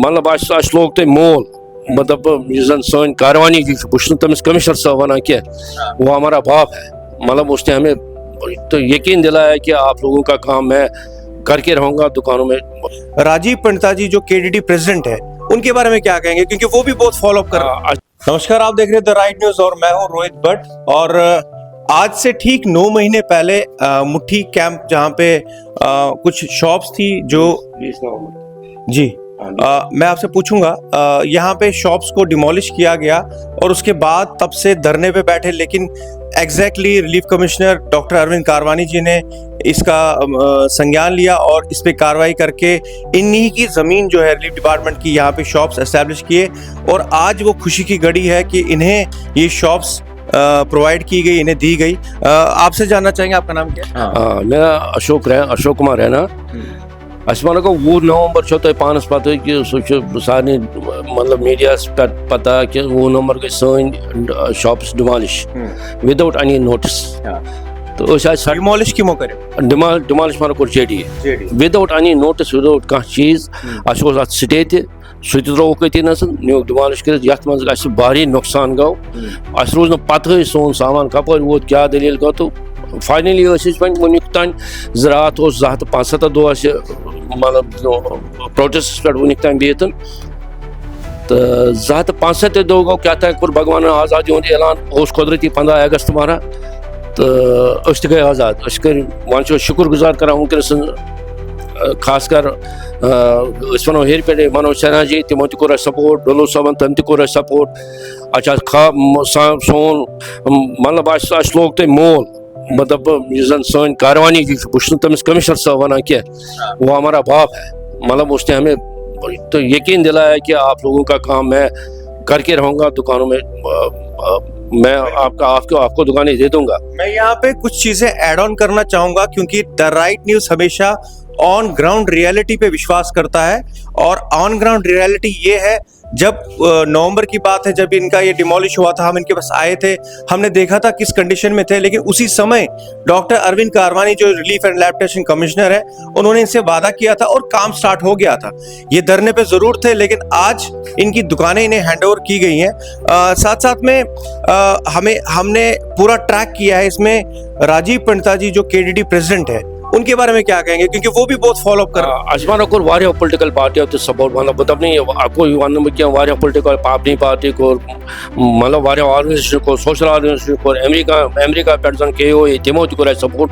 مطلب اس لوگ تھی مول مطلب زن سن کاروانی کی بہت تمس کمشنر صاحب ونان کی وہ ہمارا باپ ہے مطلب اس نے ہمیں تو یقین دلایا کہ آپ لوگوں کا کام میں کر کے رہوں گا دکانوں میں. راجیو پنڈتا جی جو KDD پریزیڈنٹ ہے ان کے بارے میں کیا کہیں گے کیونکہ وہ بھی بہت فالو اپ کر رہے ہیں. نمسکار، آپ دیکھ رہے ہیں دا رائٹ نیوز اور میں ہوں روہت بٹ. اور آج سے ٹھیک 9 مہینے پہلے مٹھی کیمپ جہاں پہ کچھ شاپس تھی جو جی میں آپ سے پوچھوں گا یہاں پہ شاپس کو ڈیمولش کیا گیا اور اس کے بعد تب سے دھرنے پہ بیٹھے، لیکن exactly relief commissioner doctor Arvind Karwani ji نے اس کا سنجان لیا اور اس پہ کاروائی کر کے انہی کی زمین جو ہے ریلیف ڈپارٹمنٹ کی یہاں پہ شاپس اسٹیبلش کیے اور آج وہ خوشی کی گھڑی ہے کہ انہیں یہ شاپس پرووائڈ کی گئی، انہیں دی گئی. آپ سے جاننا چاہیں گے آپ کا نام کیا؟ میرا اشوک کمار ہے نا. اس ونو 20 نومبر تھی پانس پتہ کہ سہ سارے مطلب میڈیاس پہ پتہ کہ 20 نومبر گئی سن shops demolish without any notice. تو ڈیمالش کمو کرو ڈیمالش مانو کور JD without any notice without کانٛہہ چیز. اس ات سٹے تہ سہ تہ ترووُکھ أتی نسن نیوٗکھ ڈیمالش کٔرِتھ یتھ منٛز اسہِ بھاری نۄقصان گوٚو. اسہِ روٗز نہٕ پتہٕے سون سامان کپٲرۍ ووت کیٛاہ دٔلیٖل گوٚو. تہٕ فاینلی ٲسۍ أسۍ وۄنۍ وُنیُک تانۍ راتھ اوس 2 ہتھ 75 دۄہ اسہِ مطلب پروٹیسٹس پٮ۪ٹھ وُنیُک تانۍ بِہِتھ تہٕ 2 ہتھ 75 دۄہ گوٚو کیٛاہ تانۍ کوٚر بھگوانن آزادی ہُنٛد اعلان اوس قۄدرتی 15 اگست مارا تہٕ أسۍ تہِ گٔے آزاد. أسۍ کٔرۍ وۄنۍ چھِ أسۍ شُکر گُزار کران وٕنکیٚنس خاص کر أسۍ وَنو ہیٚرِ پٮ۪ٹھ منوج سنہا جی تِمو تہِ کوٚر اَسہِ سپورٹ، ڈولو صٲبن تٔمۍ تہِ کوٚر اَسہِ سپورٹ. سون مطلب اَسہِ لوگ تٔمۍ مول مطلب یُس زن سٲنۍ کاروانی کی بہٕ چھُس نہٕ تٔمِس کمشنر صاحب ونان کینٛہہ وہ ہمارا باپ ہے مطلب اس نے ہمیں تو یقین دلایا کہ آپ لوگوں کا کام میں کر کے رہوں گا دکانوں میں. میں آپ کو دکانیں دے دوں گا. میں یہاں پہ کچھ چیزیں ایڈ آن کرنا چاہوں گا کیونکہ دا رائٹ نیوز ہمیشہ آن گراؤنڈ ریئلٹی پہ وشواس کرتا ہے اور آن گراؤنڈ ریئلٹی یہ ہے جب نومبر کی بات ہے جب ان کا یہ ڈیمولش ہوا تھا ہم ان کے پاس آئے تھے، ہم نے دیکھا تھا کس کنڈیشن میں تھے، لیکن اسی سمے ڈاکٹر اروند کاروانی جو ریلیف اینڈ ریہیبلیٹیشن کمشنر ہے انہوں نے ان سے وعدہ کیا تھا اور کام سٹارٹ ہو گیا تھا. یہ دھرنے پہ ضرور تھے لیکن آج ان کی دکانیں انہیں ہینڈ اوور کی گئی ہیں. ساتھ ساتھ میں ہم نے پورا ٹریک کیا ہے اس میں راجیو پنڈتا جی جو KDD پریزیڈنٹ ہے ان کے بارے میں کیا کہیں گے کیونکہ وہ بھی بہت فالو اپ کر رہے ہیں. اسمانہ کوٚر واریاہو پُلٹِکل پارٹیو تہِ سپورٹ مطلب بہٕ دَپہٕ نہٕ یہِ اَکُے وَنہٕ بہٕ کینٛہہ واریاہو پُلٹِکل اپنی پارٹی کوٚر مطلب واریاہو آرگنایزیشنو کوٚر سوشل آرگنایزیشنو کوٚر ایمریکا پٮ۪ٹھ زن KOA تِمو تہِ کوٚر اَسہِ سپورٹ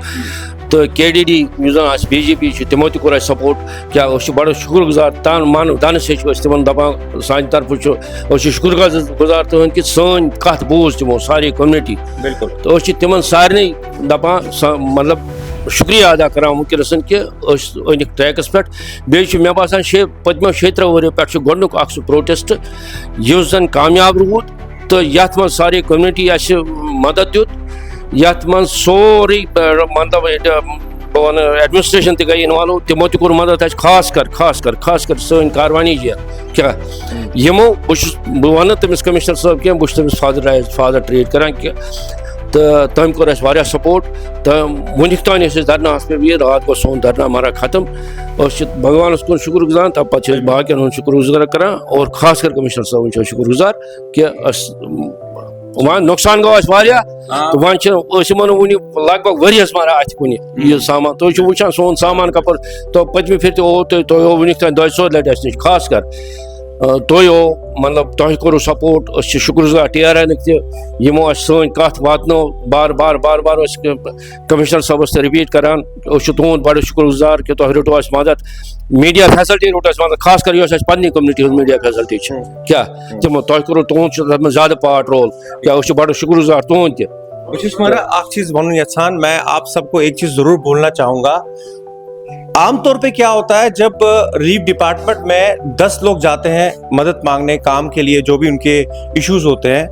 تہٕ KDD یُس زن اَسہِ BJP چھُ تِمو تہِ کوٚر اَسہِ سپورٹ. کیٛاہ أسۍ چھِ بڑٕ شُکر گُزار دانہٕ سۭتۍ چھِ أسۍ تِمن دپان سانہِ طرفہٕ چھُ أسۍ چھِ شُکر گُزار تُہُنٛد کہِ سٲنۍ کتھ بوٗز تِمو سارے کوٚمنِٹی. بالکل. تہٕ أسۍ چھِ تِمن سارنٕے دپان مطلب شُکریہ ادا کران وٕنکیٚنس کہِ أسۍ أنِکھ ٹریکس پٮ۪ٹھ. بیٚیہِ چھُ مےٚ باسان پٔتمیو 6-3 ؤریو پٮ۪ٹھ چھُ گۄڈنیُک اکھ سُہ پروٹیسٹ یُس زن کامیاب روٗد تہٕ یتھ منٛز سارے کوٚمنِٹی اَسہِ مدد دیُت، یتھ منٛز سورُے مطلب بہٕ وَنہٕ ایڈمنسٹریشن تہِ گٔے اِنوالو، تِمو تہِ کوٚر مدد اَسہِ خاص کر سٲنۍ کاروانی جی کیٛاہ یِمو بہٕ وَنہٕ تٔمِس کمشنر صٲب کینٛہہ بہٕ چھُس تٔمِس فادر ٹریٖٹ کران کہِ تہٕ تٔمۍ کوٚر اَسہِ واریاہ سپورٹ. تہٕ وُنیُک تانۍ ٲسۍ أسۍ دھرناہس پٮ۪ٹھ بِہِتھ، راتھ گوٚو سون دھرنا مارا ختم. أسۍ چھِ بھگوانس کُن شُکر گُزار تَمہِ پتہٕ چھِ أسۍ باقین ہُنٛد شُکر گُزار کران اور خاص کر کمشنر صٲبُن چھِ أسۍ شُکر گُزار کہ وۄنۍ نۄقصان گوٚو اَسہِ واریاہ تہٕ وۄنۍ چھِ أسۍ یِمن وُنہِ لگ بگ ؤریس مارا اَتھِ کُنہِ یہِ سامان. تُہۍ چھِو وٕچھان سون سامان کپٲرۍ تو پٔتمہِ پھِرِ تہِ اوٚو تُہۍ اوٚو وُنیُک تانۍ 2-4 لٹہِ اَسہِ نِش. خاص کر تُہۍ اوٚو مطلب تۄہہِ کوٚروٕ سپورٹ. أسۍ چھِ شُکر گُزار TRN تہِ یِمو اَسہِ سٲنۍ کتھ واتنٲو بار أسۍ کمشنر صٲبس تہِ رِپیٖٹ کران أسۍ چھِ تُہُنٛد بڑٕ شُکر گُزار کہ تۄہہِ روٚٹوٕ اَسہِ مدد. میٖڈیا فیسلٹی روٚٹ اَسہِ مدد خاص کر یۄس اَسہِ پننہِ کوٚمنِٹی ہٕنٛز میٖڈیا فیسلٹی چھِ کیٛاہ تِمو تۄہہِ کوٚروٕ تُہُنٛد چھُ تتھ منٛز زیادٕ پارٹ رول کیٛاہ أسۍ چھِ بڑٕ شُکر گُزار تُہُنٛد تہِ. بہٕ چھُس مگر اکھ چیز ونُن یژھان، میں آپ سب کو ایک چیز ضرور بولنا چاہوں گا. عام طور پہ کیا ہوتا ہے جب ریلیف ڈپارٹمنٹ میں 10 لوگ جاتے ہیں مدد مانگنے کام کے لیے جو بھی ان کے ایشوز ہوتے ہیں،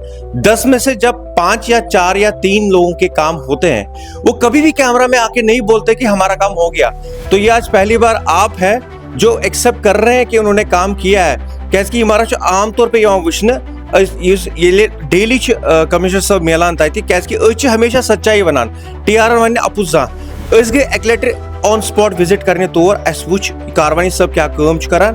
10 میں سے جب 5 یا 4 یا 3 لوگوں کے کام ہوتے ہیں وہ کبھی بھی کیمرہ میں آ کے نہیں بولتے کہ ہمارا کام ہو گیا. تو یہ آج پہلی بار آپ ہیں جو ایکسیپٹ کر رہے ہیں کہ انہوں نے کام کیا ہے. کیازکہِ ہمارا عام طور پہ یِوان وٕچھنہٕ ییٚلہِ ڈیلی چھِ کمشنر صٲب میلان تتہِ کیازکہِ أسۍ چھِ ہمیشہ سچایی ونان. TRN ونہِ اپُز زانٛہہ. أسۍ گٔے اکہِ لٹہِ آن سپاٹ وِزٹ کرنہِ تور، اَسہِ وٕچھ کاروانی صٲب کیٛاہ کٲم چھُ کران.